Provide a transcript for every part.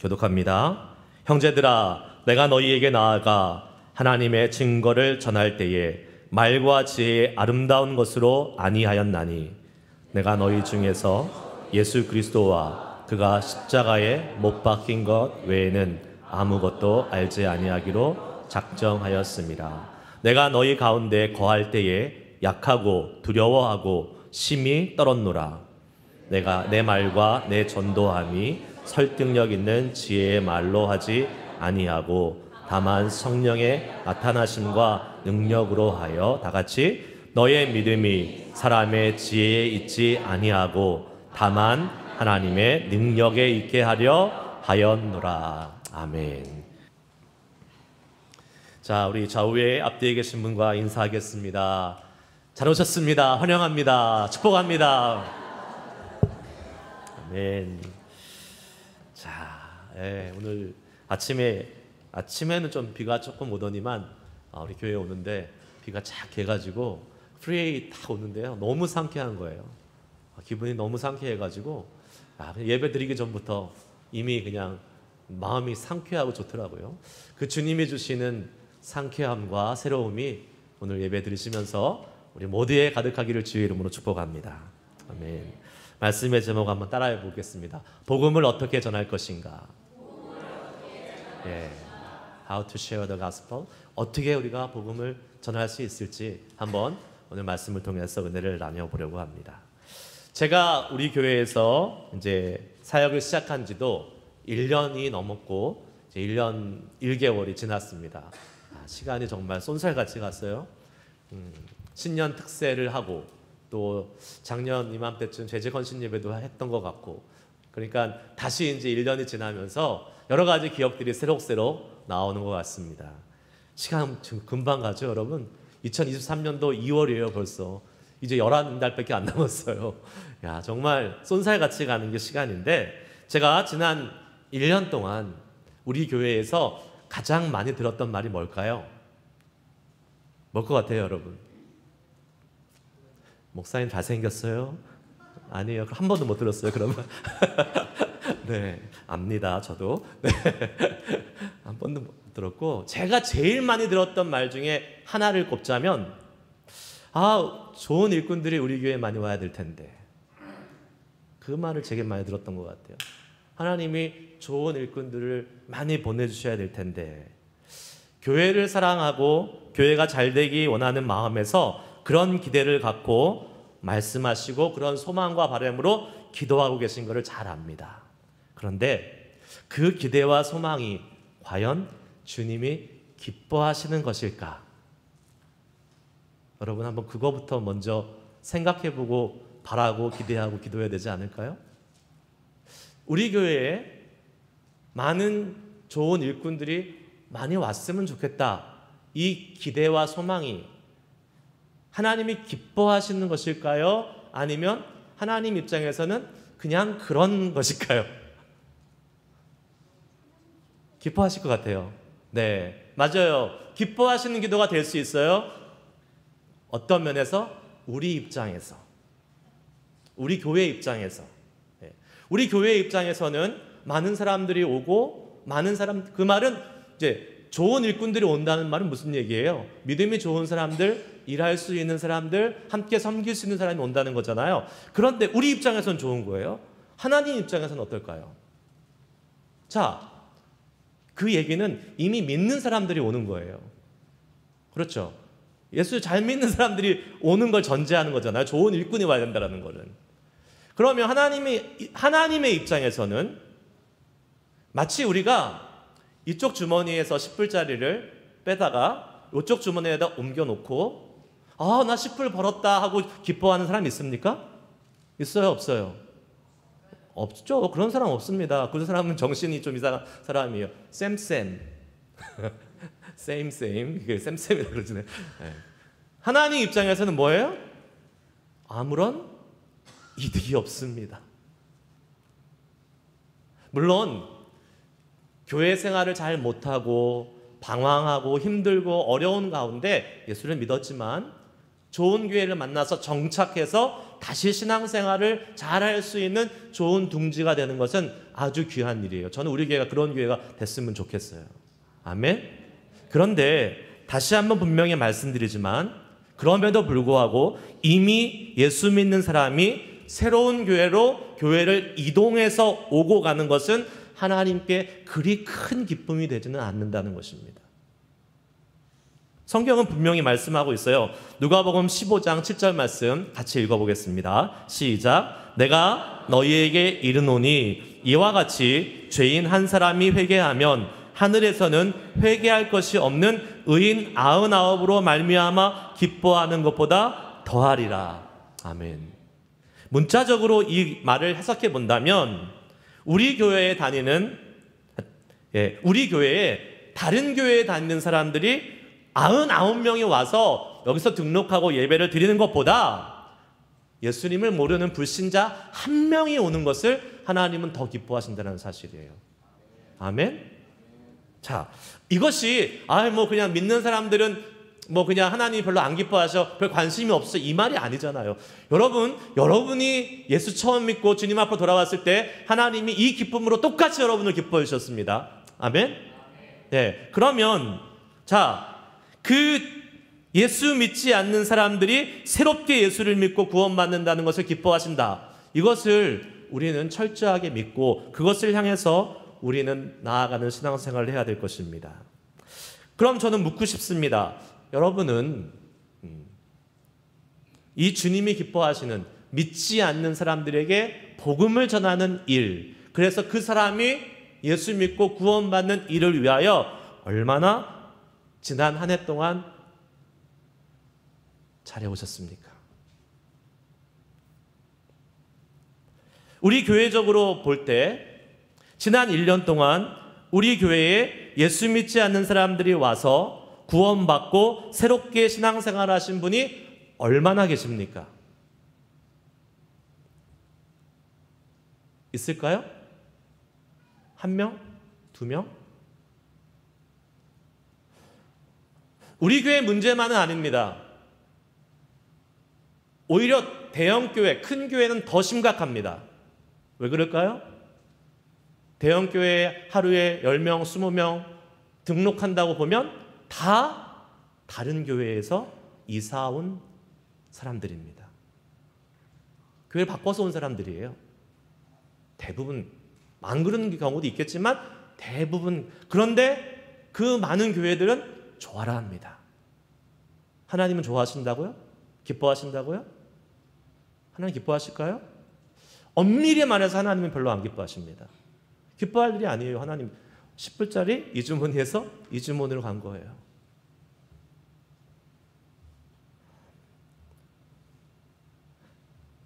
교독합니다. 형제들아, 내가 너희에게 나아가 하나님의 증거를 전할 때에 말과 지혜의 아름다운 것으로 아니하였나니 내가 너희 중에서 예수 그리스도와 그가 십자가에 못 박힌 것 외에는 아무것도 알지 아니하기로 작정하였습니다. 내가 너희 가운데 거할 때에 약하고 두려워하고 심히 떨었노라. 내가 내 말과 내 전도함이 설득력 있는 지혜의 말로 하지 아니하고 다만 성령의 나타나심과 능력으로 하여 다같이 너의 믿음이 사람의 지혜에 있지 아니하고 다만 하나님의 능력에 있게 하려 하였노라. 아멘. 자, 우리 좌우에 앞뒤에 계신 분과 인사하겠습니다. 잘 오셨습니다. 환영합니다. 축복합니다. 아멘. 자, 오늘 아침에는 좀 비가 조금 오더니만 우리 교회에 오는데 비가 착 해가지고 프리웨이 딱 오는데요, 너무 상쾌한 거예요. 기분이 너무 상쾌해가지고 예배 드리기 전부터 이미 그냥 마음이 상쾌하고 좋더라고요. 그 주님이 주시는 상쾌함과 새로움이 오늘 예배 드리시면서 우리 모두에 가득하기를 주의 이름으로 축복합니다. 아멘. 말씀의 제목 한번 따라해 보겠습니다. 복음을 어떻게 전할 것인가? How to share the gospel. 어떻게 우리가 복음을 전할 수 있을지 한번 오늘 말씀을 통해서 은혜를 나눠보려고 합니다. 제가 우리 교회에서 이제 사역을 시작한 지도 1년이 넘었고 이제 1년 1개월이 지났습니다. 시간이 정말 쏜살같이 갔어요. 신년 특세를 하고 또 작년 이맘때쯤 제재건신 예배도 했던 것 같고, 그러니까 다시 이제 1년이 지나면서 여러 가지 기억들이 새록새록 나오는 것 같습니다. 시간 금방 가죠, 여러분. 2023년도 2월이에요, 벌써. 이제 11달밖에 안 남았어요. 야, 정말 쏜살같이 가는 게 시간인데, 제가 지난 1년 동안 우리 교회에서 가장 많이 들었던 말이 뭘까요? 뭘 것 같아요, 여러분? 목사님 잘생겼어요? 아니에요. 한 번도 못 들었어요, 그러면. 네, 압니다, 저도. 네. 한 번도 못 들었고, 제가 제일 많이 들었던 말 중에 하나를 꼽자면, 좋은 일꾼들이 우리 교회에 많이 와야 될 텐데. 그 말을 되게 많이 들었던 것 같아요. 하나님이 좋은 일꾼들을 많이 보내주셔야 될 텐데. 교회를 사랑하고 교회가 잘 되기 원하는 마음에서 그런 기대를 갖고 말씀하시고 그런 소망과 바람으로 기도하고 계신 것을 잘 압니다. 그런데 그 기대와 소망이 과연 주님이 기뻐하시는 것일까? 여러분 한번 그거부터 먼저 생각해보고 바라고 기대하고 기도해야 되지 않을까요? 우리 교회에 많은 좋은 일꾼들이 많이 왔으면 좋겠다. 이 기대와 소망이 하나님이 기뻐하시는 것일까요? 아니면 하나님 입장에서는 그냥 그런 것일까요? 기뻐하실 것 같아요. 네, 맞아요. 기뻐하시는 기도가 될 수 있어요. 어떤 면에서? 우리 입장에서, 우리 교회 입장에서. 우리 교회 입장에서는 많은 사람들이 오고 그 말은 이제 좋은 일꾼들이 온다는 말은 무슨 얘기예요? 믿음이 좋은 사람들, 일할 수 있는 사람들, 함께 섬길 수 있는 사람이 온다는 거잖아요. 그런데 우리 입장에서는 좋은 거예요. 하나님 입장에서는 어떨까요? 자, 그 얘기는 이미 믿는 사람들이 오는 거예요. 그렇죠? 예수 잘 믿는 사람들이 오는 걸 전제하는 거잖아요. 좋은 일꾼이 와야 된다는 거는. 그러면 하나님의 입장에서는 마치 우리가 이쪽 주머니에서 10불짜리를 빼다가 이쪽 주머니에다 옮겨놓고 나 10불 벌었다 하고 기뻐하는 사람 있습니까? 있어요? 없어요? 없죠. 그런 사람 없습니다. 그 사람은 정신이 좀 이상한 사람이에요. 쌤 이게 쌤이라고 그러시네. 하나님 입장에서는 뭐예요? 아무런 이득이 없습니다. 물론 교회 생활을 잘 못하고 방황하고 힘들고 어려운 가운데 예수를 믿었지만 좋은 교회를 만나서 정착해서 다시 신앙생활을 잘할 수 있는 좋은 둥지가 되는 것은 아주 귀한 일이에요. 저는 우리 교회가 그런 교회가 됐으면 좋겠어요. 아멘. 그런데 다시 한번 분명히 말씀드리지만, 그럼에도 불구하고 이미 예수 믿는 사람이 새로운 교회로 교회를 이동해서 오고 가는 것은 하나님께 그리 큰 기쁨이 되지는 않는다는 것입니다. 성경은 분명히 말씀하고 있어요. 누가복음 15장 7절 말씀 같이 읽어보겠습니다. 시작. 내가 너희에게 이르노니 이와 같이 죄인 한 사람이 회개하면 하늘에서는 회개할 것이 없는 의인 99으로 말미암아 기뻐하는 것보다 더하리라. 아멘. 문자적으로 이 말을 해석해 본다면 우리 교회에 다른 교회에 다니는 사람들이 99명이 와서 여기서 등록하고 예배를 드리는 것보다 예수님을 모르는 불신자 한 명이 오는 것을 하나님은 더 기뻐하신다는 사실이에요. 아멘. 자, 이것이 그냥 믿는 사람들은 그냥 하나님이 별로 안 기뻐하셔, 별 관심이 없어, 이 말이 아니잖아요. 여러분이 예수 처음 믿고 주님 앞으로 돌아왔을 때 하나님이 이 기쁨으로 똑같이 여러분을 기뻐해 주셨습니다. 아멘. 네, 그러면 그 예수 믿지 않는 사람들이 새롭게 예수를 믿고 구원받는다는 것을 기뻐하신다. 이것을 우리는 철저하게 믿고 그것을 향해서 우리는 나아가는 신앙생활을 해야 될 것입니다. 그럼 저는 묻고 싶습니다. 여러분은 이 주님이 기뻐하시는 믿지 않는 사람들에게 복음을 전하는 일, 그래서 그 사람이 예수 믿고 구원받는 일을 위하여 얼마나 지난 한 해 동안 잘해오셨습니까? 우리 교회적으로 볼 때 지난 1년 동안 우리 교회에 예수 믿지 않는 사람들이 와서 구원받고 새롭게 신앙생활 하신 분이 얼마나 계십니까? 있을까요? 1명? 2명? 우리 교회 문제만은 아닙니다. 오히려 대형교회, 큰 교회는 더 심각합니다. 왜 그럴까요? 대형교회 하루에 10명, 20명 등록한다고 보면 다 다른 교회에서 이사 온 사람들입니다. 교회를 바꿔서 온 사람들이에요. 대부분, 안 그런 경우도 있겠지만 대부분. 그런데 그 많은 교회들은 좋아라 합니다. 하나님은 좋아하신다고요? 기뻐하신다고요? 하나님 기뻐하실까요? 엄밀히 말해서 하나님은 별로 안 기뻐하십니다. 기뻐할 일이 아니에요. 하나님 10불짜리 이주머니에서 이주머니로 간 거예요.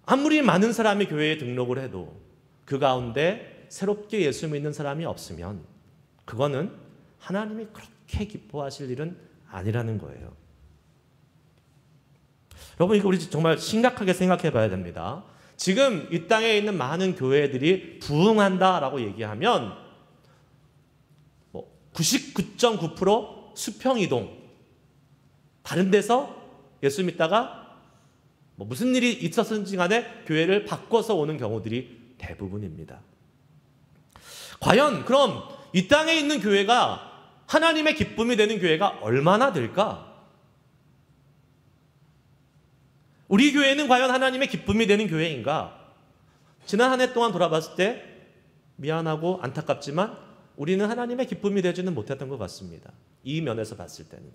아무리 많은 사람이 교회에 등록을 해도 그 가운데 새롭게 예수 믿는 사람이 없으면 그거는 하나님이 그렇게 기뻐하실 일은 아니라는 거예요. 여러분, 이거 우리 정말 심각하게 생각해 봐야 됩니다. 지금 이 땅에 있는 많은 교회들이 부흥한다라고 얘기하면 99.9% 수평이동, 다른 데서 예수 믿다가 무슨 일이 있었는지 간에 교회를 바꿔서 오는 경우들이 대부분입니다. 과연 그럼 이 땅에 있는 교회가 하나님의 기쁨이 되는 교회가 얼마나 될까? 우리 교회는 과연 하나님의 기쁨이 되는 교회인가? 지난 한 해 동안 돌아봤을 때 미안하고 안타깝지만 우리는 하나님의 기쁨이 되지는 못했던 것 같습니다. 이 면에서 봤을 때는.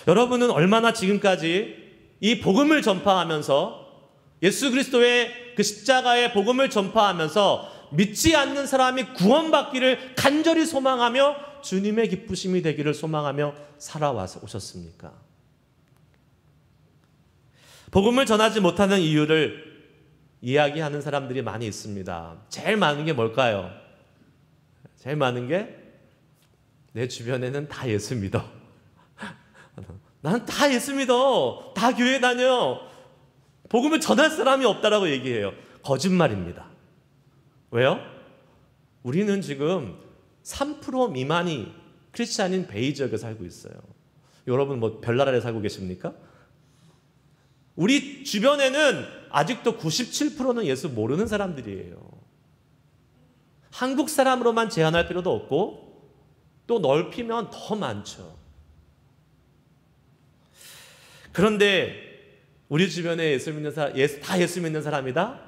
여러분은 얼마나 지금까지 이 복음을 전파하면서 예수 그리스도의 그 십자가의 복음을 전파하면서 믿지 않는 사람이 구원받기를 간절히 소망하며 주님의 기쁘심이 되기를 소망하며 살아와서 오셨습니까? 복음을 전하지 못하는 이유를 이야기하는 사람들이 많이 있습니다. 제일 많은 게 뭘까요? 제일 많은 게 내 주변에는 다 예수 믿어. 나는 다 예수 믿어. 다 교회 다녀. 복음을 전할 사람이 없다라고 얘기해요. 거짓말입니다. 왜요? 우리는 지금 3% 미만이 크리스찬인 베이 지역에 살고 있어요. 여러분 별나라에 살고 계십니까? 우리 주변에는 아직도 97%는 예수 모르는 사람들이에요. 한국 사람으로만 제한할 필요도 없고 또 넓히면 더 많죠. 그런데 우리 주변에 예수 믿는 사람, 다 예수 믿는 사람이다?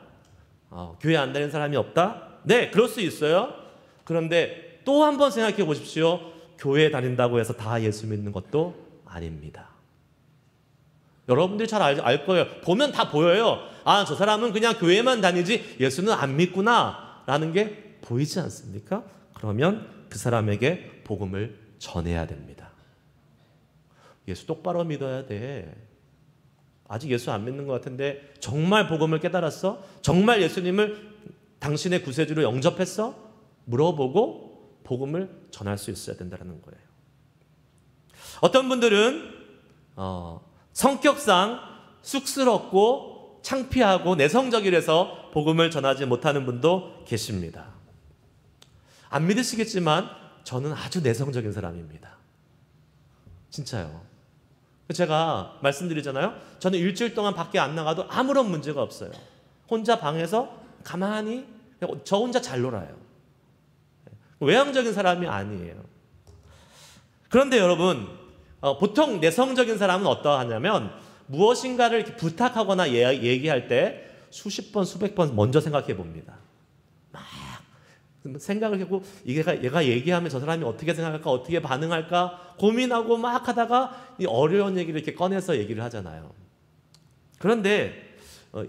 교회 안 다니는 사람이 없다? 네, 그럴 수 있어요. 그런데 또 한 번 생각해 보십시오. 교회 다닌다고 해서 다 예수 믿는 것도 아닙니다. 여러분들이 잘 알 거예요. 보면 다 보여요. 저 사람은 그냥 교회만 다니지 예수는 안 믿구나 라는 게 보이지 않습니까? 그러면 그 사람에게 복음을 전해야 됩니다. 예수 똑바로 믿어야 돼. 아직 예수 안 믿는 것 같은데 정말 복음을 깨달았어? 정말 예수님을 당신의 구세주로 영접했어? 물어보고 복음을 전할 수 있어야 된다는 거예요. 어떤 분들은 성격상 쑥스럽고 창피하고 내성적이라서 복음을 전하지 못하는 분도 계십니다. 안 믿으시겠지만 저는 아주 내성적인 사람입니다. 진짜요. 제가 말씀드리잖아요. 저는 일주일 동안 밖에 안 나가도 아무런 문제가 없어요. 혼자 방에서 가만히 저 혼자 잘 놀아요. 외향적인 사람이 아니에요. 그런데 여러분, 보통 내성적인 사람은 어떠하냐면 무엇인가를 이렇게 부탁하거나 얘기할 때 수십 번, 수백 번 먼저 생각해 봅니다. 막 생각을 하고 얘가 얘기하면 저 사람이 어떻게 생각할까, 어떻게 반응할까 고민하고 막 하다가 이 어려운 얘기를 이렇게 꺼내서 얘기를 하잖아요. 그런데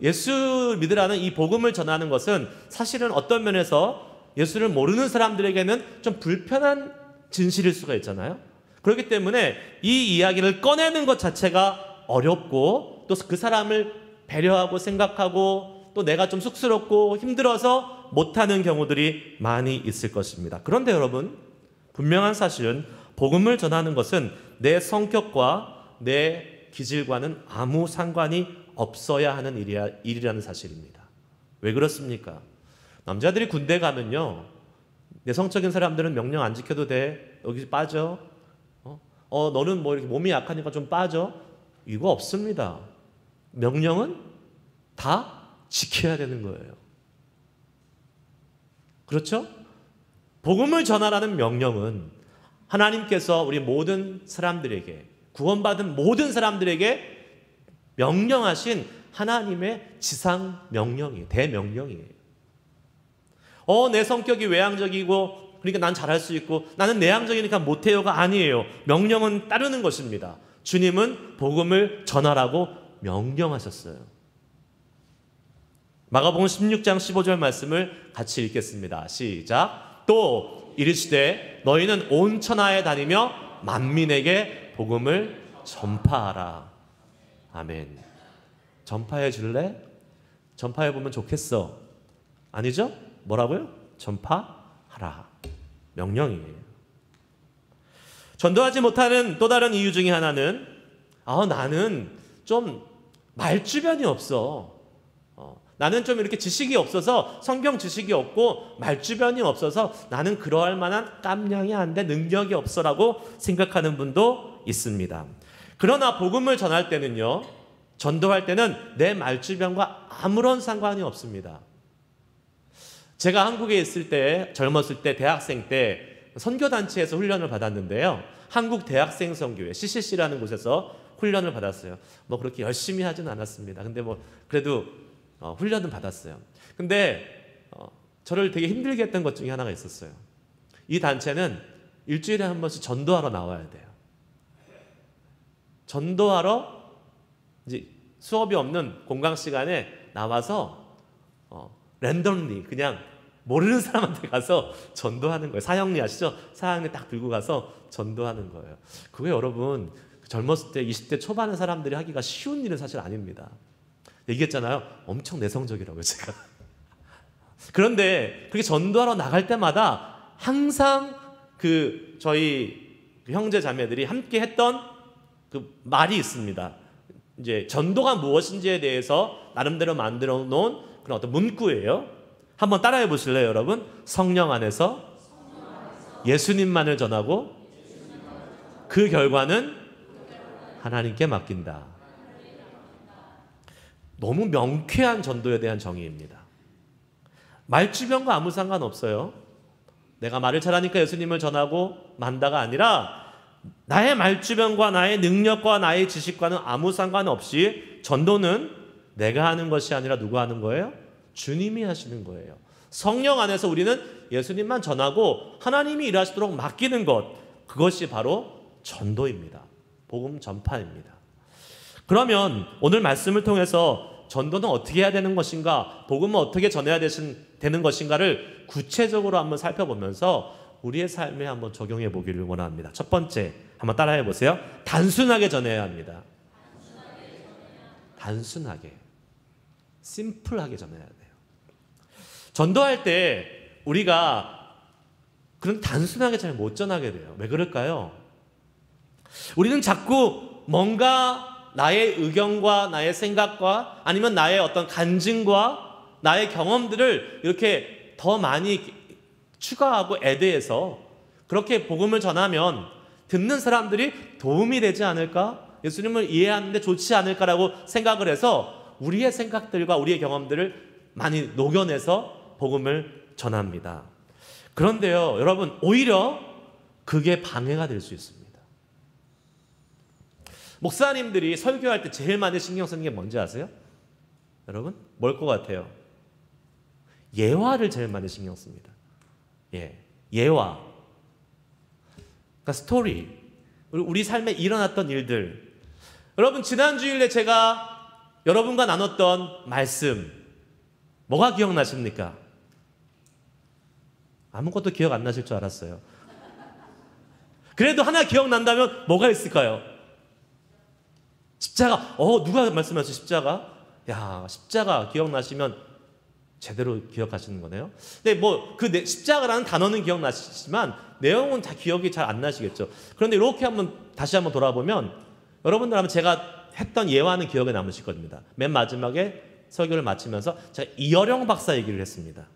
예수 믿으라는 이 복음을 전하는 것은 사실은 어떤 면에서 예수를 모르는 사람들에게는 좀 불편한 진실일 수가 있잖아요. 그렇기 때문에 이 이야기를 꺼내는 것 자체가 어렵고 또 그 사람을 배려하고 생각하고 또 내가 좀 쑥스럽고 힘들어서 못하는 경우들이 많이 있을 것입니다. 그런데 여러분, 분명한 사실은 복음을 전하는 것은 내 성격과 내 기질과는 아무 상관이 없어야 하는 일이라는 사실입니다. 왜 그렇습니까? 남자들이 군대 가면요, 내성적인 사람들은 명령 안 지켜도 돼. 여기 빠져. 너는 뭐 이렇게 몸이 약하니까 좀 빠져. 이거 없습니다. 명령은 다 지켜야 되는 거예요. 그렇죠? 복음을 전하라는 명령은 하나님께서 우리 모든 사람들에게, 구원받은 모든 사람들에게 명령하신 하나님의 지상 명령이에요. 대명령이에요. 내 성격이 외향적이고 그러니까 난 잘할 수 있고 나는 내향적이니까 못해요가 아니에요. 명령은 따르는 것입니다. 주님은 복음을 전하라고 명령하셨어요. 마가복음 16장 15절 말씀을 같이 읽겠습니다. 시작. 또 이르시되 너희는 온 천하에 다니며 만민에게 복음을 전파하라. 아멘. 전파해 줄래? 전파해 보면 좋겠어. 아니죠? 뭐라고요? 전파하라. 명령이에요. 전도하지 못하는 또 다른 이유 중에 하나는 나는 좀 말주변이 없어. 나는 좀 이렇게 지식이 없어서, 성경 지식이 없고 말주변이 없어서 나는 그러할 만한 깜냥이 안 돼, 능력이 없어라고 생각하는 분도 있습니다. 그러나 복음을 전할 때는요, 전도할 때는 내 말주변과 아무런 상관이 없습니다. 제가 한국에 있을 때, 젊었을 때, 대학생 때 선교단체에서 훈련을 받았는데요. 한국 대학생 선교회 CCC라는 곳에서 훈련을 받았어요. 뭐 그렇게 열심히 하진 않았습니다. 근데 뭐 그래도 훈련은 받았어요. 근데 저를 되게 힘들게 했던 것 중에 하나가 있었어요. 이 단체는 일주일에 한 번씩 전도하러 나와야 돼요. 전도하러 이제 수업이 없는 공강 시간에 나와서 랜덤리 그냥 모르는 사람한테 가서 전도하는 거예요. 사형리 아시죠? 사형리 딱 들고 가서 전도하는 거예요. 그게 여러분 젊었을 때 20대 초반의 사람들이 하기가 쉬운 일은 사실 아닙니다. 얘기했잖아요. 엄청 내성적이라고요, 제가. 그런데 그렇게 전도하러 나갈 때마다 항상 저희 형제 자매들이 함께 했던 그 말이 있습니다. 이제 전도가 무엇인지에 대해서 나름대로 만들어 놓은 그런 어떤 문구예요. 한번 따라해 보실래요, 여러분? 성령 안에서 예수님만을 전하고 그 결과는 하나님께 맡긴다. 너무 명쾌한 전도에 대한 정의입니다. 말주변과 아무 상관없어요. 내가 말을 잘하니까 예수님을 전하고 만다가 아니라 나의 말주변과 나의 능력과 나의 지식과는 아무 상관없이 전도는 내가 하는 것이 아니라 누가 하는 거예요? 주님이 하시는 거예요. 성령 안에서 우리는 예수님만 전하고 하나님이 일하시도록 맡기는 것, 그것이 바로 전도입니다. 복음 전파입니다. 그러면 오늘 말씀을 통해서 전도는 어떻게 해야 되는 것인가, 복음은 어떻게 전해야 되는 것인가를 구체적으로 한번 살펴보면서 우리의 삶에 한번 적용해 보기를 원합니다. 첫 번째, 한번 따라해 보세요. 단순하게 전해야 합니다. 단순하게, 심플하게 전해야 돼요. 전도할 때 우리가 그런 단순하게 잘 못 전하게 돼요. 왜 그럴까요? 우리는 자꾸 뭔가 나의 의견과 나의 생각과 아니면 나의 어떤 간증과 나의 경험들을 이렇게 더 많이 추가하고 애드해서 그렇게 복음을 전하면 듣는 사람들이 도움이 되지 않을까? 예수님을 이해하는데 좋지 않을까라고 생각을 해서 우리의 생각들과 우리의 경험들을 많이 녹여내서 복음을 전합니다. 그런데요, 여러분, 오히려 그게 방해가 될 수 있습니다. 목사님들이 설교할 때 제일 많이 신경 쓰는 게 뭔지 아세요? 여러분, 뭘 것 같아요? 예화를 제일 많이 신경 씁니다. 예화. 그러니까 스토리. 우리 삶에 일어났던 일들. 여러분, 지난 주일에 제가 여러분과 나눴던 말씀, 뭐가 기억나십니까? 아무것도 기억 안 나실 줄 알았어요. 그래도 하나 기억난다면 뭐가 있을까요? 십자가. 누가 말씀하셨어요? 십자가? 야, 십자가 기억나시면 제대로 기억하시는 거네요. 근데 그 십자가라는 단어는 기억나시지만 내용은 다 기억이 잘 안 나시겠죠. 그런데 이렇게 다시 한번 돌아보면 여러분들 하면 제가 했던 예화는 기억에 남으실 겁니다. 맨 마지막에 설교를 마치면서 제가 이어령 박사 얘기를 했습니다.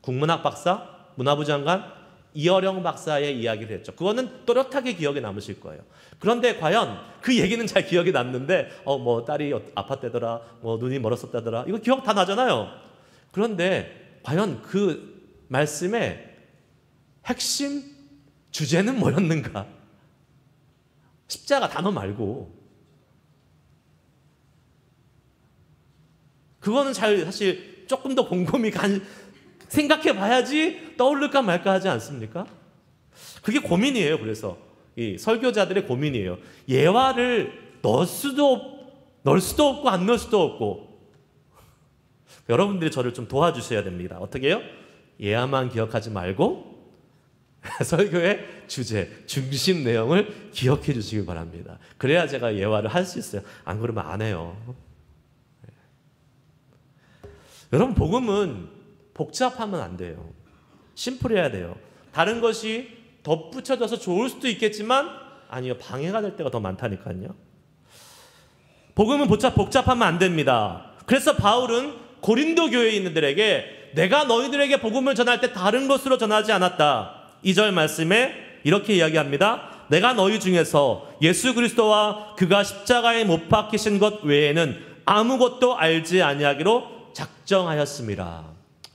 국문학 박사, 문화부 장관 이어령 박사의 이야기를 했죠. 그거는 또렷하게 기억에 남으실 거예요. 그런데 과연 그 얘기는 잘 기억에 남는데 딸이 아팠다더라, 눈이 멀었었다더라, 이거 기억 다 나잖아요. 그런데 과연 그 말씀의 핵심 주제는 뭐였는가? 십자가 단어 말고. 그거는 사실 조금 더 곰곰이 생각해 봐야지 떠오를까 말까 하지 않습니까? 그게 고민이에요. 그래서 이 설교자들의 고민이에요. 예화를 넣을 수도 없고 안 넣을 수도 없고. 여러분들이 저를 좀 도와주셔야 됩니다. 어떻게 해요? 예화만 기억하지 말고 설교의 주제, 중심 내용을 기억해 주시기 바랍니다. 그래야 제가 예화를 할 수 있어요. 안 그러면 안 해요. 여러분, 복음은 복잡하면 안 돼요. 심플해야 돼요. 다른 것이 덧붙여져서 좋을 수도 있겠지만 아니요, 방해가 될 때가 더 많다니까요. 복음은 복잡하면 안 됩니다. 그래서 바울은 고린도 교회에 있는 들에게 내가 너희들에게 복음을 전할 때 다른 것으로 전하지 않았다. 2절 말씀에 이렇게 이야기합니다. 내가 너희 중에서 예수 그리스도와 그가 십자가에 못 박히신 것 외에는 아무것도 알지 아니하기로 작정하였습니다.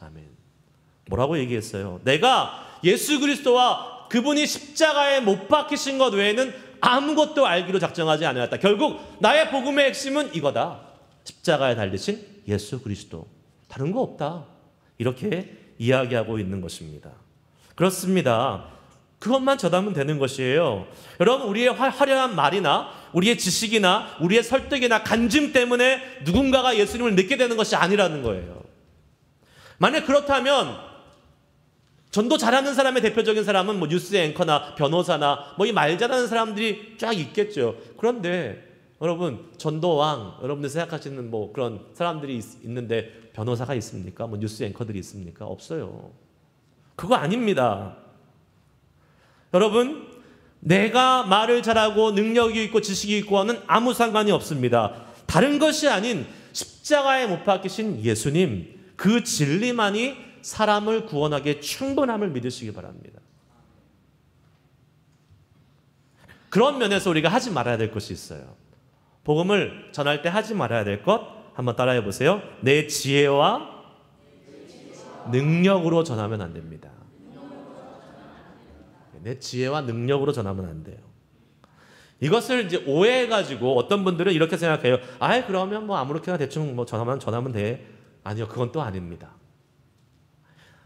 아멘. 뭐라고 얘기했어요? 내가 예수 그리스도와 그분이 십자가에 못 박히신 것 외에는 아무것도 알기로 작정하지 않았다. 결국 나의 복음의 핵심은 이거다. 십자가에 달리신 예수 그리스도. 다른 거 없다. 이렇게 이야기하고 있는 것입니다. 그렇습니다. 그것만 전하면 되는 것이에요. 여러분, 우리의 화려한 말이나 우리의 지식이나 우리의 설득이나 간증 때문에 누군가가 예수님을 믿게 되는 것이 아니라는 거예요. 만약 그렇다면 전도 잘하는 사람의 대표적인 사람은 뉴스 앵커나 변호사나 이 말 잘하는 사람들이 쫙 있겠죠. 그런데 여러분, 전도왕, 여러분들 생각하시는 그런 사람들이 있는데 변호사가 있습니까? 뉴스 앵커들이 있습니까? 없어요. 그거 아닙니다. 여러분, 내가 말을 잘하고 능력이 있고 지식이 있고는 아무 상관이 없습니다. 다른 것이 아닌 십자가에 못 박히신 예수님, 그 진리만이 사람을 구원하기에 충분함을 믿으시기 바랍니다. 그런 면에서 우리가 하지 말아야 될 것이 있어요. 복음을 전할 때 하지 말아야 될 것 한번 따라해 보세요. 내 지혜와 능력으로 전하면 안 됩니다. 내 지혜와 능력으로 전하면 안 돼요. 이것을 이제 오해해가지고 어떤 분들은 이렇게 생각해요. 아이, 그러면 뭐 아무렇게나 대충 뭐 전하면 돼. 아니요, 그건 또 아닙니다.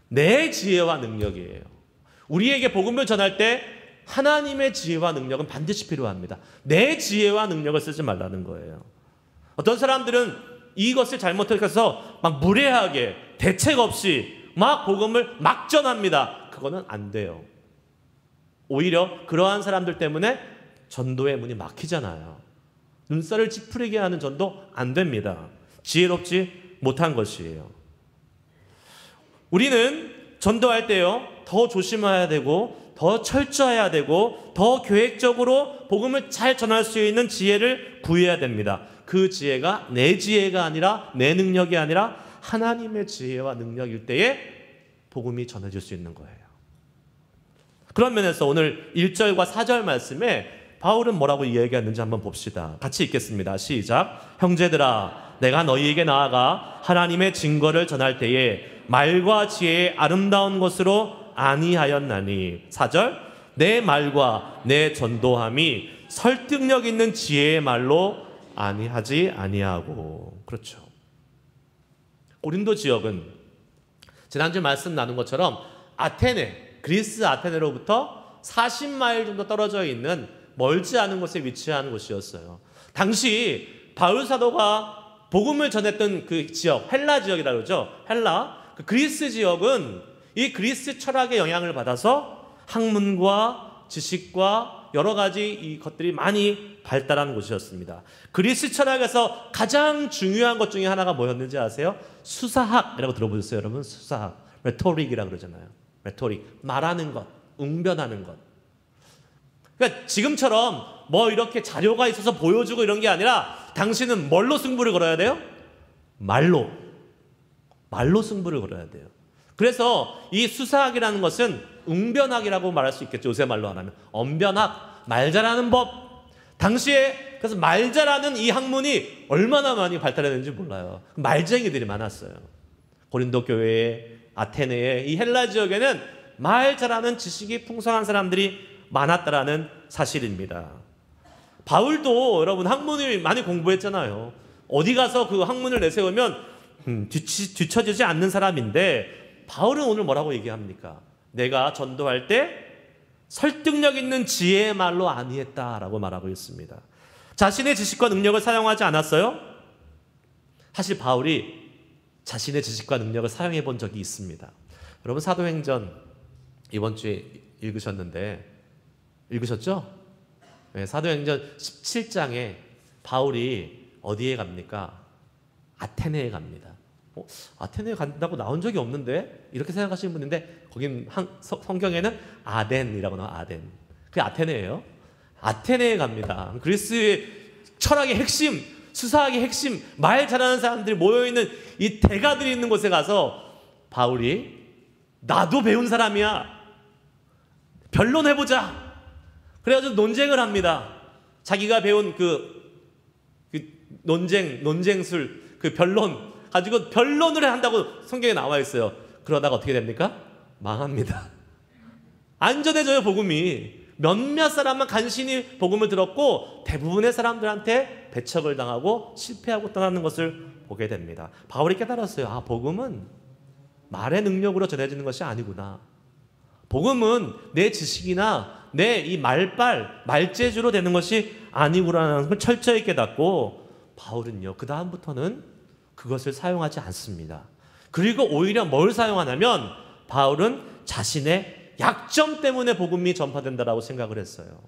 내 지혜와 능력이에요. 우리에게 복음을 전할 때 하나님의 지혜와 능력은 반드시 필요합니다. 내 지혜와 능력을 쓰지 말라는 거예요. 어떤 사람들은 이것을 잘못해서 막 무례하게 대책 없이 막 복음을 막 전합니다. 그거는 안 돼요. 오히려 그러한 사람들 때문에 전도의 문이 막히잖아요. 눈살을 찌푸리게 하는 전도 안 됩니다. 지혜롭지 못한 것이에요. 우리는 전도할 때요, 더 조심해야 되고 더 철저해야 되고 더 계획적으로 복음을 잘 전할 수 있는 지혜를 구해야 됩니다. 그 지혜가 내 지혜가 아니라 내 능력이 아니라 하나님의 지혜와 능력일 때에 복음이 전해질 수 있는 거예요. 그런 면에서 오늘 1절과 4절 말씀에 바울은 뭐라고 이야기했는지 한번 봅시다. 같이 읽겠습니다. 시작. 형제들아, 내가 너희에게 나아가 하나님의 증거를 전할 때에 말과 지혜의 아름다운 것으로 아니하였나니. 4절. 내 말과 내 전도함이 설득력 있는 지혜의 말로 아니하지 아니하고. 그렇죠. 고린도 지역은 지난주 말씀 나눈 것처럼 아테네, 그리스 아테네로부터 40마일 정도 떨어져 있는 멀지 않은 곳에 위치한 곳이었어요. 당시 바울 사도가 복음을 전했던 그 지역, 헬라 지역이라고 그러죠. 헬라, 그 그리스 지역은 이 그리스 철학의 영향을 받아서 학문과 지식과 여러 가지 이 것들이 많이 발달한 곳이었습니다. 그리스 철학에서 가장 중요한 것 중에 하나가 뭐였는지 아세요? 수사학이라고 들어보셨어요, 여러분? 수사학, 레토릭이라고 그러잖아요. 레토릭, 말하는 것, 웅변하는 것. 그러니까 지금처럼 뭐 이렇게 자료가 있어서 보여주고 이런 게 아니라 당신은 뭘로 승부를 걸어야 돼요? 말로 승부를 걸어야 돼요. 그래서 이 수사학이라는 것은 웅변학이라고 말할 수 있겠죠. 요새 말로 하면 언변학, 말 잘하는 법. 당시에 그래서 말 잘하는 이 학문이 얼마나 많이 발달했는지 몰라요. 말쟁이들이 많았어요. 고린도 교회에, 아테네에, 이 헬라 지역에는 말 잘하는 지식이 풍성한 사람들이 많았다라는 사실입니다. 바울도 여러분 학문을 많이 공부했잖아요. 어디 가서 그 학문을 내세우면 뒤처지지 않는 사람인데 바울은 오늘 뭐라고 얘기합니까? 내가 전도할 때 설득력 있는 지혜의 말로 아니했다라고 말하고 있습니다. 자신의 지식과 능력을 사용하지 않았어요? 사실 바울이 자신의 지식과 능력을 사용해 본 적이 있습니다. 여러분 사도행전 이번 주에 읽으셨죠? 네, 사도행전 17장에 바울이 어디에 갑니까? 아테네에 갑니다. 아테네에 간다고 나온 적이 없는데? 이렇게 생각하시는 분인데 거긴 성경에는 아덴이라고 나와요. 아덴. 그게 아테네예요. 아테네에 갑니다. 그리스의 철학의 핵심, 수사학의 핵심, 말 잘하는 사람들이 모여있는 이 대가들이 있는 곳에 가서 바울이 나도 배운 사람이야. 변론해보자. 그래가지고 논쟁을 합니다. 자기가 배운 그 논쟁술, 그 변론 가지고 변론을 한다고 성경에 나와 있어요. 그러다가 어떻게 됩니까? 망합니다. 안전해져요, 복음이. 몇몇 사람만 간신히 복음을 들었고 대부분의 사람들한테 배척을 당하고 실패하고 떠나는 것을 보게 됩니다. 바울이 깨달았어요. 아, 복음은 말의 능력으로 전해지는 것이 아니구나. 복음은 내 지식이나 내 이 말재주로 되는 것이 아니구나라는 걸 철저히 깨닫고 바울은요, 그 다음부터는 그것을 사용하지 않습니다. 그리고 오히려 뭘 사용하냐면 바울은 자신의 약점 때문에 복음이 전파된다라고 생각을 했어요.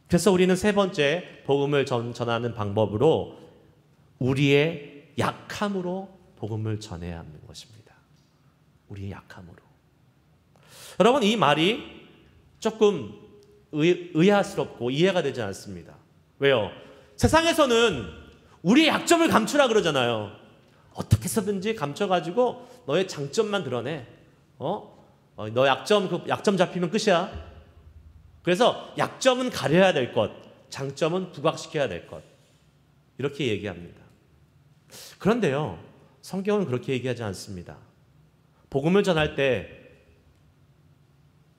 그래서 우리는 세 번째 복음을 전하는 방법으로 우리의 약함으로 복음을 전해야 하는 것입니다. 우리의 약함으로. 여러분, 이 말이 조금 의아스럽고 이해가 되지 않습니다. 왜요? 세상에서는 우리의 약점을 감추라 그러잖아요. 어떻게 해서든지 감춰가지고 너의 장점만 드러내. 너 약점 잡히면 끝이야. 그래서 약점은 가려야 될 것, 장점은 부각시켜야 될 것. 이렇게 얘기합니다. 그런데요, 성경은 그렇게 얘기하지 않습니다. 복음을 전할 때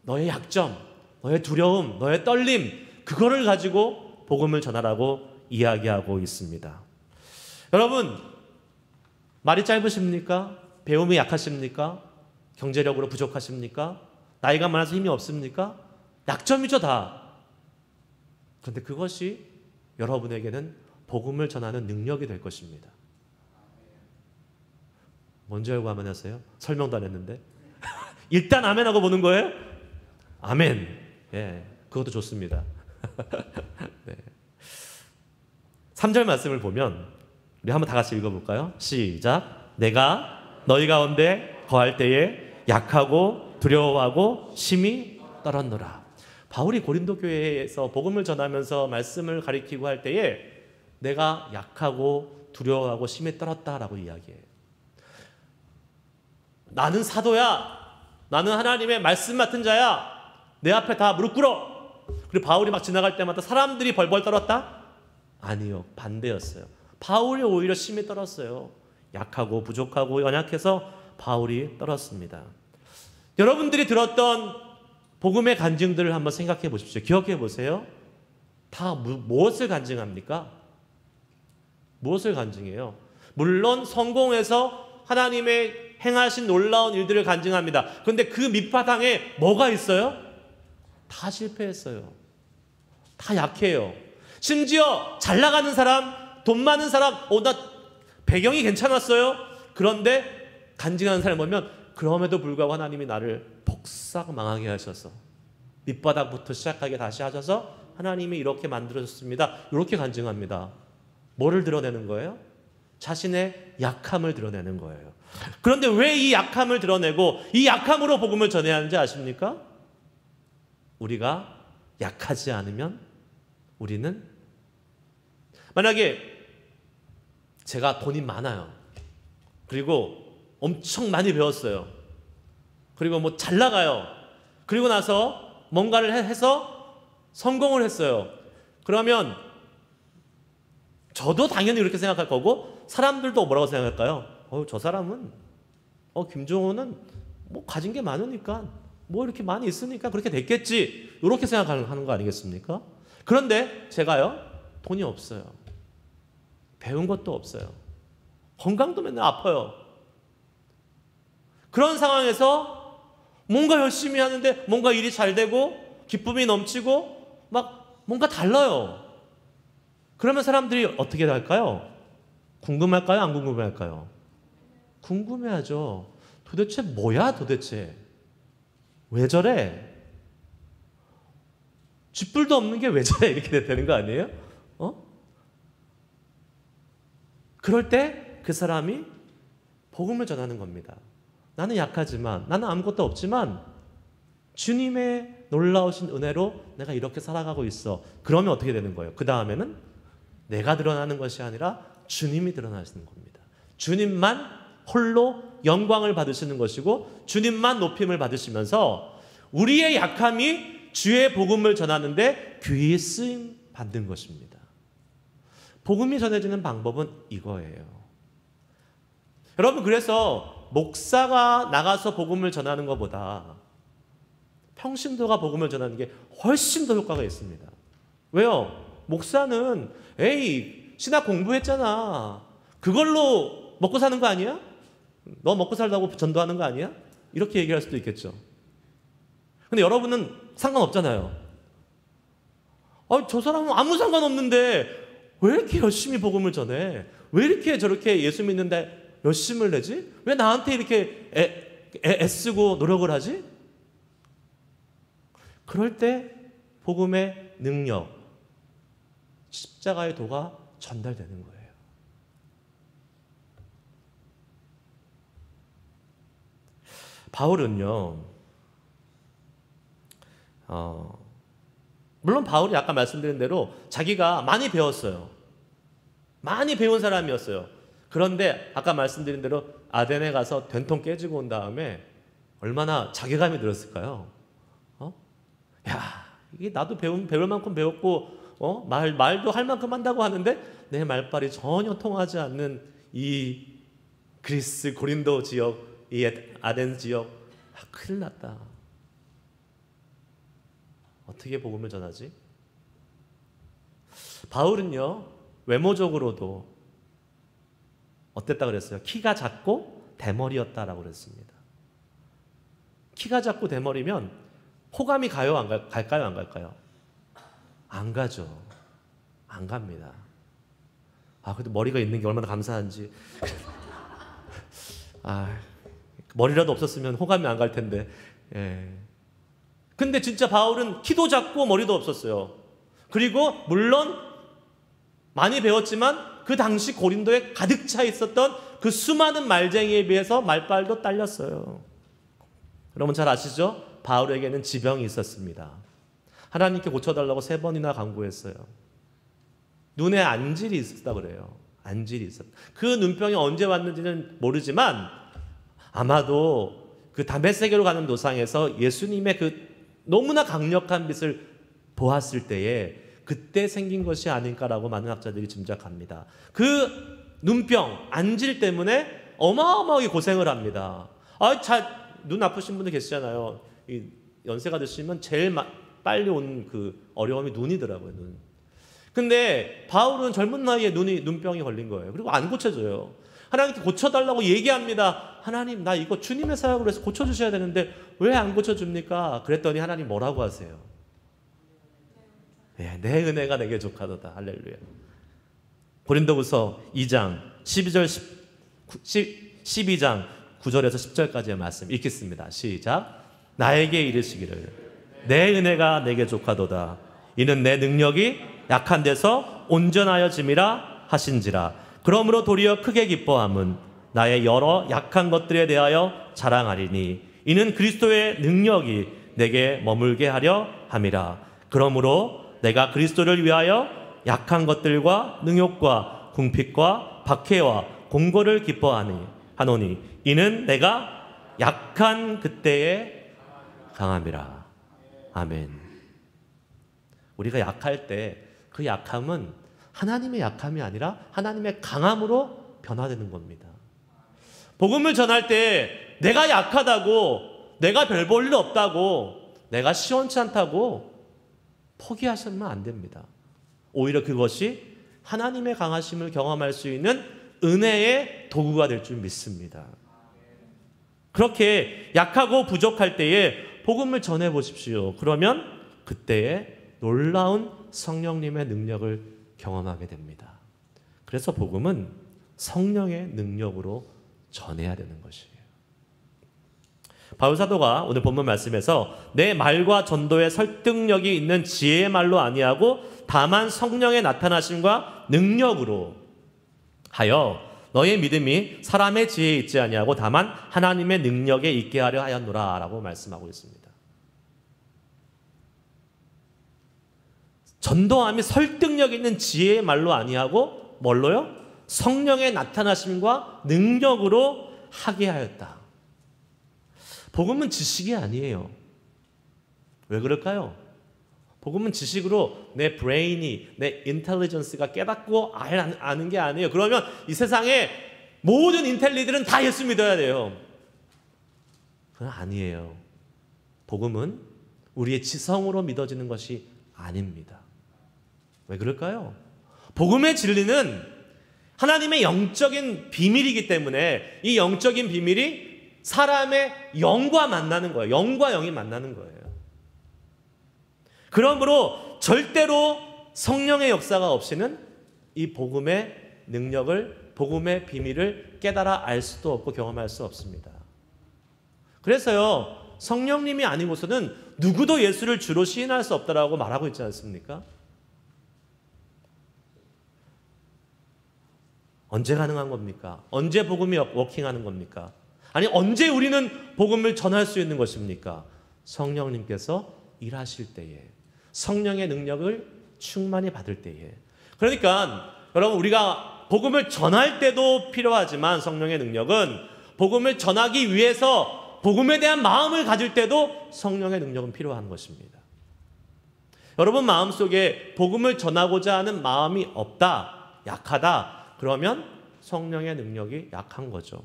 너의 약점, 너의 두려움, 너의 떨림, 그거를 가지고 복음을 전하라고 이야기하고 있습니다. 여러분, 말이 짧으십니까? 배움이 약하십니까? 경제력으로 부족하십니까? 나이가 많아서 힘이 없습니까? 약점이죠, 다. 그런데 그것이 여러분에게는 복음을 전하는 능력이 될 것입니다. 먼저 알고 아멘 하세요? 설명도 안 했는데. 일단 아멘 하고 보는 거예요? 아멘. 예, 그것도 좋습니다. 네. 3절 말씀을 보면 우리 한번 다 같이 읽어볼까요? 시작. 내가 너희 가운데 거할 때에 약하고 두려워하고 심히 떨었노라. 바울이 고린도 교회에서 복음을 전하면서 말씀을 가리키고 할 때에 내가 약하고 두려워하고 심히 떨었다라고 이야기해요. 나는 사도야. 나는 하나님의 말씀 맡은 자야. 내 앞에 다 무릎 꿇어. 그리고 바울이 막 지나갈 때마다 사람들이 벌벌 떨었다? 아니요. 반대였어요. 바울이 오히려 심히 떨었어요. 약하고 부족하고 연약해서 바울이 떨었습니다. 여러분들이 들었던 복음의 간증들을 한번 생각해 보십시오. 기억해 보세요. 다 무엇을 간증합니까? 무엇을 간증해요? 물론 성공해서 하나님의 행하신 놀라운 일들을 간증합니다. 그런데 그 밑바탕에 뭐가 있어요? 다 실패했어요. 다 약해요. 심지어 잘 나가는 사람, 돈 많은 사람, 나 배경이 괜찮았어요. 그런데 간증하는 사람 보면 그럼에도 불구하고 하나님이 나를 폭삭 망하게 하셔서 밑바닥부터 시작하게 다시 하셔서 하나님이 이렇게 만들어줬습니다. 이렇게 간증합니다. 뭐를 드러내는 거예요? 자신의 약함을 드러내는 거예요. 그런데 왜 이 약함을 드러내고 이 약함으로 복음을 전해야 하는지 아십니까? 우리가 약하지 않으면 우리는, 만약에 제가 돈이 많아요. 그리고 엄청 많이 배웠어요. 그리고 뭐 잘 나가요. 그리고 나서 뭔가를 해서 성공을 했어요. 그러면 저도 당연히 그렇게 생각할 거고 사람들도 뭐라고 생각할까요? 저 사람은 김종호는 뭐 가진 게 많으니까 뭐 이렇게 많이 있으니까 그렇게 됐겠지. 이렇게 생각하는 거 아니겠습니까? 그런데 제가요, 돈이 없어요. 배운 것도 없어요. 건강도 맨날 아파요. 그런 상황에서 뭔가 열심히 하는데 뭔가 일이 잘 되고 기쁨이 넘치고 막 뭔가 달라요. 그러면 사람들이 어떻게 할까요? 궁금할까요? 안 궁금할까요? 궁금해하죠. 도대체 뭐야 도대체? 왜 저래? 쥐뿔도 없는 게 왜 저래? 이렇게 되는 거 아니에요? 그럴 때 그 사람이 복음을 전하는 겁니다. 나는 약하지만, 나는 아무것도 없지만 주님의 놀라우신 은혜로 내가 이렇게 살아가고 있어. 그러면 어떻게 되는 거예요? 그 다음에는 내가 드러나는 것이 아니라 주님이 드러나시는 겁니다. 주님만 홀로 영광을 받으시는 것이고 주님만 높임을 받으시면서 우리의 약함이 주의 복음을 전하는데 귀히 쓰임 받는 것입니다. 복음이 전해지는 방법은 이거예요. 여러분, 그래서 목사가 나가서 복음을 전하는 것보다 평신도가 복음을 전하는 게 훨씬 더 효과가 있습니다. 왜요? 목사는 신학 공부했잖아. 그걸로 먹고 사는 거 아니야? 너 먹고 살라고 전도하는 거 아니야? 이렇게 얘기할 수도 있겠죠. 근데 여러분은 상관없잖아요. 저 사람은 아무 상관없는데 왜 이렇게 열심히 복음을 전해? 왜 이렇게 저렇게 예수 믿는데 열심을 내지? 왜 나한테 이렇게 애쓰고 노력을 하지? 그럴 때 복음의 능력, 십자가의 도가 전달되는 거예요. 바울은요, 물론 바울이 아까 말씀드린 대로 자기가 많이 배웠어요. 많이 배운 사람이었어요. 그런데 아까 말씀드린 대로 아덴에 가서 된통 깨지고 온 다음에 얼마나 자괴감이 들었을까요? 야, 이게 나도 배울 만큼 배웠고 말도 할 만큼 한다고 하는데 내 말빨이 전혀 통하지 않는 이 그리스 고린도 지역, 이 아덴 지역, 큰일 났다. 어떻게 복음을 전하지? 바울은요, 외모적으로도 어땠다 그랬어요? 키가 작고 대머리였다라고 그랬습니다. 키가 작고 대머리면 호감이 가요, 갈까요, 안 갈까요? 안 가죠. 안 갑니다. 그래도 머리가 있는 게 얼마나 감사한지. 머리라도 없었으면 호감이 안 갈 텐데. 예. 근데 진짜 바울은 키도 작고 머리도 없었어요. 그리고 물론 많이 배웠지만 그 당시 고린도에 가득 차 있었던 그 수많은 말쟁이에 비해서 말빨도 딸렸어요. 여러분 잘 아시죠? 바울에게는 지병이 있었습니다. 하나님께 고쳐달라고 3번이나 간구했어요. 눈에 안질이 있었다 그래요. 안질이 있었다. 그 눈병이 언제 왔는지는 모르지만 아마도 그 다메섹으로 가는 도상에서 예수님의 그 너무나 강력한 빛을 보았을 때에 그때 생긴 것이 아닐까라고 많은 학자들이 짐작합니다. 그 눈병, 안질 때문에 어마어마하게 고생을 합니다. 눈 아프신 분들 계시잖아요. 연세가 드시면 제일 빨리 온 그 어려움이 눈이더라고요. 눈. 근데 바울은 젊은 나이에 눈병이 걸린 거예요. 그리고 안 고쳐져요. 하나님께 고쳐달라고 얘기합니다. 하나님, 나 이거 주님의 사역으로 해서 고쳐주셔야 되는데 왜 안 고쳐줍니까? 그랬더니 하나님 뭐라고 하세요? 네, 내 은혜가 내게 족하도다. 할렐루야. 고린도후서 2장 12장 9절에서 10절까지의 말씀 읽겠습니다. 시작. 나에게 이르시기를 내 은혜가 내게 족하도다. 이는 내 능력이 약한 데서 온전하여짐이라 하신지라. 그러므로 도리어 크게 기뻐함은 나의 여러 약한 것들에 대하여 자랑하리니 이는 그리스도의 능력이 내게 머물게 하려 함이라. 그러므로 내가 그리스도를 위하여 약한 것들과 능욕과 궁핍과 박해와 공고를 기뻐하노니 이는 내가 약한 그때에 강함이라. 아멘. 우리가 약할 때 그 약함은 하나님의 약함이 아니라 하나님의 강함으로 변화되는 겁니다. 복음을 전할 때 내가 약하다고, 내가 별 볼 일 없다고, 내가 시원치 않다고 포기하시면 안 됩니다. 오히려 그것이 하나님의 강하심을 경험할 수 있는 은혜의 도구가 될 줄 믿습니다. 그렇게 약하고 부족할 때에 복음을 전해 보십시오. 그러면 그때에 놀라운 성령님의 능력을 경험하게 됩니다. 그래서 복음은 성령의 능력으로 전해야 되는 것이에요. 바울 사도가 오늘 본문 말씀에서 내 말과 전도에 설득력이 있는 지혜의 말로 아니하고 다만 성령의 나타나심과 능력으로 하여 너의 믿음이 사람의 지혜에 있지 아니하고 다만 하나님의 능력에 있게 하려 하였노라 라고 말씀하고 있습니다. 전도함이 설득력 있는 지혜의 말로 아니하고 뭘로요? 성령의 나타나심과 능력으로 하게 하였다. 복음은 지식이 아니에요. 왜 그럴까요? 복음은 지식으로 내 브레인이, 내 인텔리전스가 깨닫고 아는 게 아니에요. 그러면 이 세상에 모든 인텔리들은 다 예수 믿어야 돼요. 그건 아니에요. 복음은 우리의 지성으로 믿어지는 것이 아닙니다. 왜 그럴까요? 복음의 진리는 하나님의 영적인 비밀이기 때문에 이 영적인 비밀이 사람의 영과 만나는 거예요. 영과 영이 만나는 거예요. 그러므로 절대로 성령의 역사가 없이는 이 복음의 능력을, 복음의 비밀을 깨달아 알 수도 없고 경험할 수 없습니다. 그래서요, 성령님이 아니고서는 누구도 예수를 주로 시인할 수 없다라고 말하고 있지 않습니까? 언제 가능한 겁니까? 언제 복음이 워킹하는 겁니까? 아니 언제 우리는 복음을 전할 수 있는 것입니까? 성령님께서 일하실 때에, 성령의 능력을 충만히 받을 때에. 그러니까 여러분, 우리가 복음을 전할 때도 필요하지만 성령의 능력은 복음을 전하기 위해서 복음에 대한 마음을 가질 때도 성령의 능력은 필요한 것입니다. 여러분 마음속에 복음을 전하고자 하는 마음이 없다, 약하다, 그러면 성령의 능력이 약한 거죠.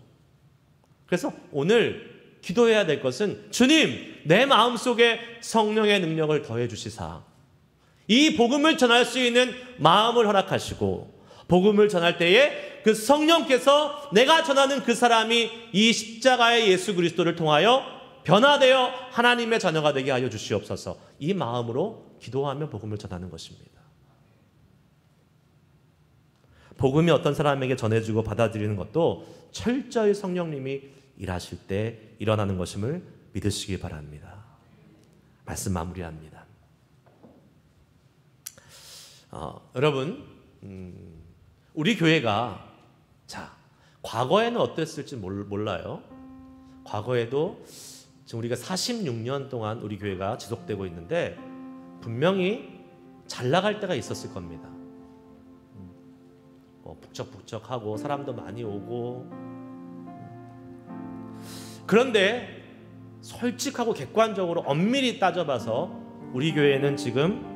그래서 오늘 기도해야 될 것은 주님, 내 마음속에 성령의 능력을 더해 주시사 이 복음을 전할 수 있는 마음을 허락하시고 복음을 전할 때에 그 성령께서 내가 전하는 그 사람이 이 십자가의 예수 그리스도를 통하여 변화되어 하나님의 자녀가 되게 하여 주시옵소서. 이 마음으로 기도하며 복음을 전하는 것입니다. 복음이 어떤 사람에게 전해지고 받아들이는 것도 철저히 성령님이 일하실 때 일어나는 것임을 믿으시기 바랍니다. 말씀 마무리합니다. 여러분, 우리 교회가 과거에는 어땠을지 몰라요. 과거에도 지금 우리가 46년 동안 우리 교회가 지속되고 있는데 분명히 잘 나갈 때가 있었을 겁니다. 북적북적하고 사람도 많이 오고. 그런데 솔직하고 객관적으로 엄밀히 따져봐서 우리 교회는 지금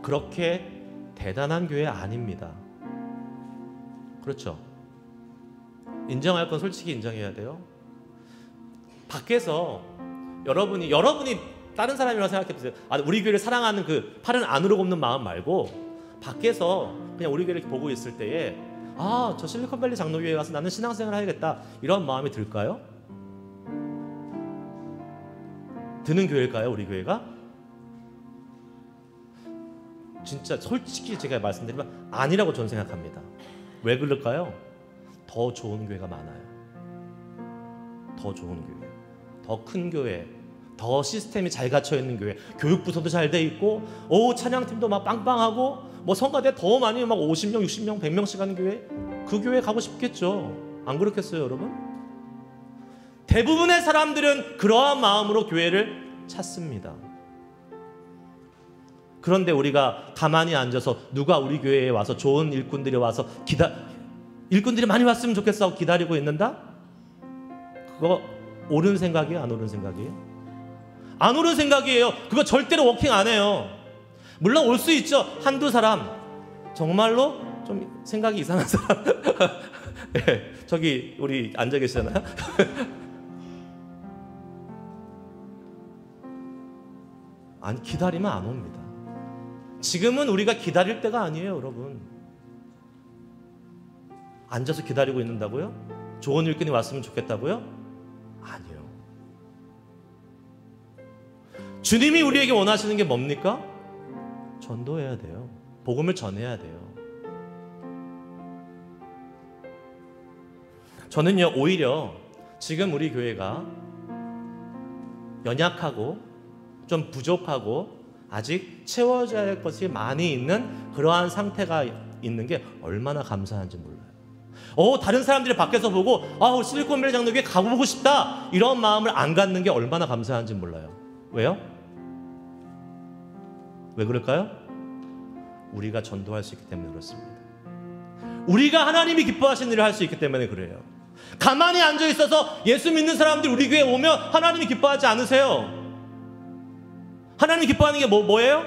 그렇게 대단한 교회 아닙니다. 그렇죠? 인정할 건 솔직히 인정해야 돼요. 밖에서 여러분이 다른 사람이라고 생각해 보세요. 우리 교회를 사랑하는 그 팔은 안으로 굽는 마음 말고 밖에서 그냥 우리 교회를 보고 있을 때에 저 실리콘밸리 장로교회에 가서 나는 신앙생활을 해야겠다 이런 마음이 들까요? 드는 교회일까요? 우리 교회가? 진짜 솔직히 제가 말씀드리면 아니라고 저는 생각합니다. 왜 그럴까요? 더 좋은 교회가 많아요. 더 좋은 교회, 더 큰 교회, 더 시스템이 잘 갖춰 있는 교회, 교육부서도 잘 돼 있고, 찬양팀도 막 빵빵하고, 성가대 더 많이 막 50명, 60명, 100명씩 하는 교회, 그 교회 가고 싶겠죠. 안 그렇겠어요, 여러분? 대부분의 사람들은 그러한 마음으로 교회를 찾습니다. 그런데 우리가 가만히 앉아서 누가 우리 교회에 와서 좋은 일꾼들이 와서 일꾼들이 많이 왔으면 좋겠어 하고 기다리고 있는다? 그거 옳은 생각이에요? 안 옳은 생각이에요? 안 옳은 생각이에요. 그거 절대로 워킹 안 해요. 물론 올 수 있죠. 한두 사람 정말로 좀 생각이 이상한 사람. 네, 저기 우리 앉아 계시잖아요. 아니, 기다리면 안 옵니다. 지금은 우리가 기다릴 때가 아니에요, 여러분. 앉아서 기다리고 있는다고요? 좋은 일꾼이 왔으면 좋겠다고요? 아니요. 주님이 우리에게 원하시는 게 뭡니까? 전도해야 돼요. 복음을 전해야 돼요. 저는요, 오히려 지금 우리 교회가 연약하고 좀 부족하고 아직 채워져야 할 것이 많이 있는 그러한 상태가 있는 게 얼마나 감사한지 몰라요. 다른 사람들이 밖에서 보고 실리콘밸리 장로교회 가보고 싶다 이런 마음을 안 갖는 게 얼마나 감사한지 몰라요. 왜요? 왜 그럴까요? 우리가 전도할 수 있기 때문에 그렇습니다. 우리가 하나님이 기뻐하시는 일을 할 수 있기 때문에 그래요. 가만히 앉아 있어서 예수 믿는 사람들이 우리 교회에 오면 하나님이 기뻐하지 않으세요. 하나님 기뻐하는 게 뭐예요?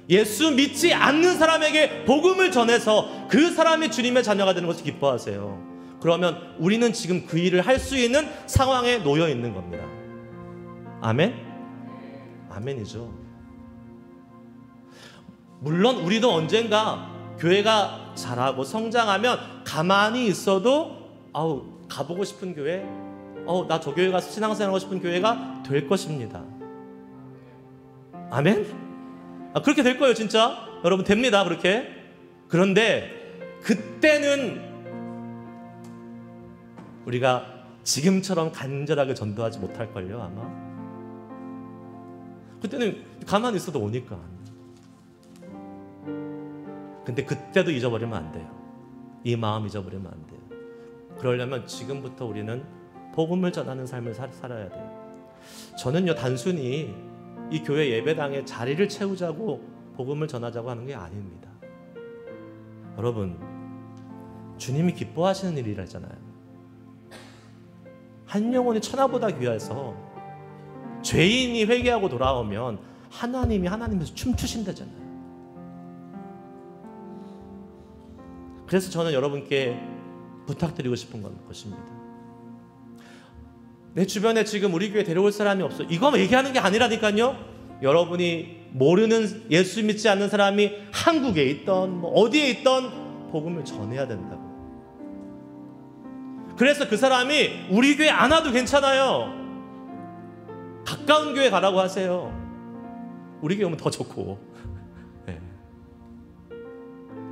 예수 믿지 않는 사람에게 복음을 전해서 그 사람이 주님의 자녀가 되는 것을 기뻐하세요. 그러면 우리는 지금 그 일을 할 수 있는 상황에 놓여 있는 겁니다. 아멘? 아멘이죠. 물론 우리도 언젠가 교회가 자라고 성장하면 가만히 있어도 가보고 싶은 교회, 나 저 교회 가서 신앙생활하고 싶은 교회가 될 것입니다. 아멘? 그렇게 될 거예요, 진짜. 여러분, 됩니다, 그렇게. 그런데 그때는 우리가 지금처럼 간절하게 전도하지 못할걸요, 아마. 그때는 가만히 있어도 오니까. 근데 그때도 잊어버리면 안 돼요. 이 마음 잊어버리면 안 돼요. 그러려면 지금부터 우리는 복음을 전하는 삶을 살아야 돼요. 저는요, 단순히 이 교회 예배당에 자리를 채우자고 복음을 전하자고 하는 게 아닙니다. 여러분, 주님이 기뻐하시는 일이라잖아요. 한 영혼이 천하보다 귀해서 죄인이 회개하고 돌아오면 하나님에서 춤추신다잖아요. 그래서 저는 여러분께 부탁드리고 싶은 것입니다. 내 주변에 지금 우리 교회 데려올 사람이 없어. 이거 얘기하는 게 아니라니까요. 여러분이 모르는, 예수 믿지 않는 사람이 한국에 있던 어디에 있던 복음을 전해야 된다고. 그래서 그 사람이 우리 교회 안 와도 괜찮아요. 가까운 교회 가라고 하세요. 우리 교회 오면 더 좋고. 네.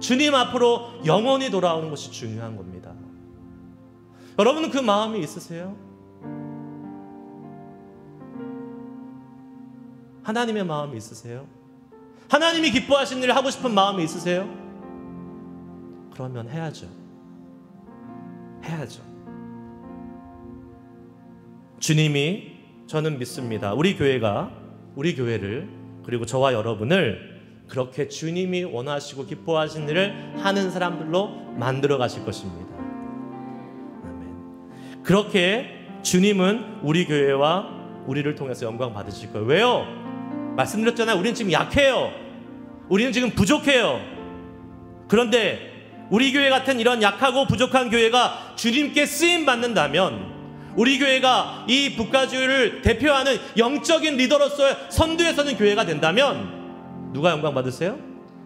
주님 앞으로 영원히 돌아오는 것이 중요한 겁니다. 여러분은 그 마음이 있으세요? 하나님의 마음이 있으세요? 하나님이 기뻐하시는 일을 하고 싶은 마음이 있으세요? 그러면 해야죠. 해야죠. 주님이, 저는 믿습니다, 우리 교회가, 우리 교회를, 그리고 저와 여러분을 그렇게 주님이 원하시고 기뻐하시는 일을 하는 사람들로 만들어 가실 것입니다. 아멘. 그렇게 주님은 우리 교회와 우리를 통해서 영광 받으실 거예요. 왜요? 말씀드렸잖아요. 우리는 지금 약해요. 우리는 지금 부족해요. 그런데 우리 교회 같은 이런 약하고 부족한 교회가 주님께 쓰임 받는다면, 우리 교회가 이 북가주의를 대표하는 영적인 리더로서의 선두에 서는 교회가 된다면 누가 영광 받으세요?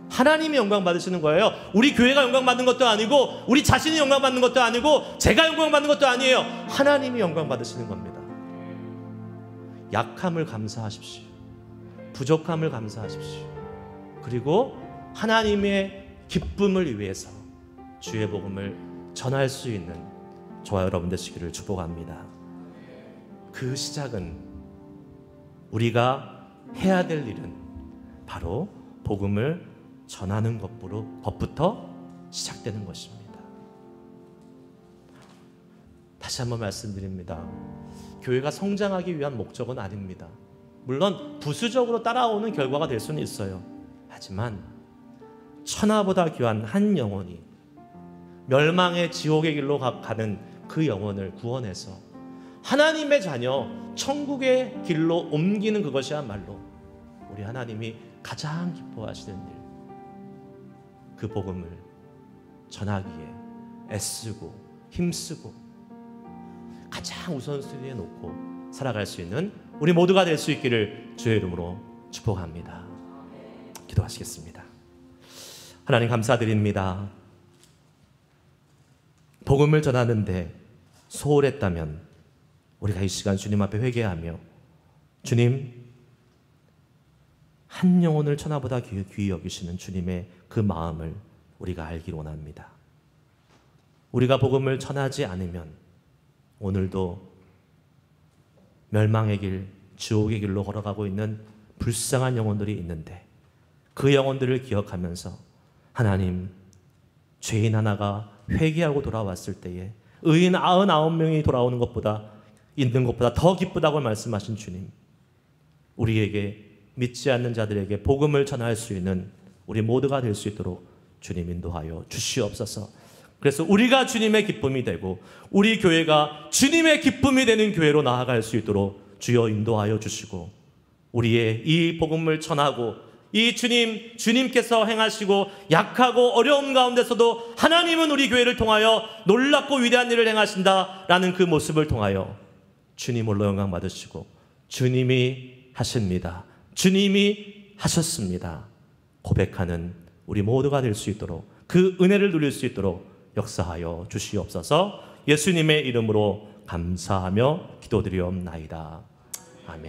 하나님이 영광 받으시는 거예요. 우리 교회가 영광 받는 것도 아니고, 우리 자신이 영광 받는 것도 아니고, 제가 영광 받는 것도 아니에요. 하나님이 영광 받으시는 겁니다. 약함을 감사하십시오. 부족함을 감사하십시오. 그리고 하나님의 기쁨을 위해서 주의 복음을 전할 수 있는 저와 여러분 되시기를 축복합니다. 그 시작은, 우리가 해야 될 일은 바로 복음을 전하는 것부터 시작되는 것입니다. 다시 한번 말씀드립니다. 교회가 성장하기 위한 목적은 아닙니다. 물론 부수적으로 따라오는 결과가 될 수는 있어요. 하지만 천하보다 귀한 한 영혼이 멸망의 지옥의 길로 가는 그 영혼을 구원해서 하나님의 자녀, 천국의 길로 옮기는 그것이야말로 우리 하나님이 가장 기뻐하시는 일, 그 복음을 전하기에 애쓰고 힘쓰고 가장 우선순위에 놓고 살아갈 수 있는 우리 모두가 될 수 있기를 주의 이름으로 축복합니다. 기도하시겠습니다. 하나님 감사드립니다. 복음을 전하는데 소홀했다면 우리가 이 시간 주님 앞에 회개하며, 주님, 한 영혼을 천하보다 귀히 여기시는 주님의 그 마음을 우리가 알기를 원합니다. 우리가 복음을 전하지 않으면 오늘도 멸망의 길, 지옥의 길로 걸어가고 있는 불쌍한 영혼들이 있는데, 그 영혼들을 기억하면서 하나님, 죄인 하나가 회개하고 돌아왔을 때에 의인 99명이 돌아오는 것보다, 있는 것보다 더 기쁘다고 말씀하신 주님, 우리에게, 믿지 않는 자들에게 복음을 전할 수 있는 우리 모두가 될 수 있도록 주님 인도하여 주시옵소서. 그래서 우리가 주님의 기쁨이 되고 우리 교회가 주님의 기쁨이 되는 교회로 나아갈 수 있도록 주여 인도하여 주시고, 우리의 이 복음을 전하고 이 주님께서 행하시고 약하고 어려움 가운데서도 하나님은 우리 교회를 통하여 놀랍고 위대한 일을 행하신다라는 그 모습을 통하여 주님 홀로 영광 받으시고, 주님이 하십니다, 주님이 하셨습니다 고백하는 우리 모두가 될 수 있도록, 그 은혜를 누릴 수 있도록 역사하여 주시옵소서. 예수님의 이름으로 감사하며 기도드리옵나이다.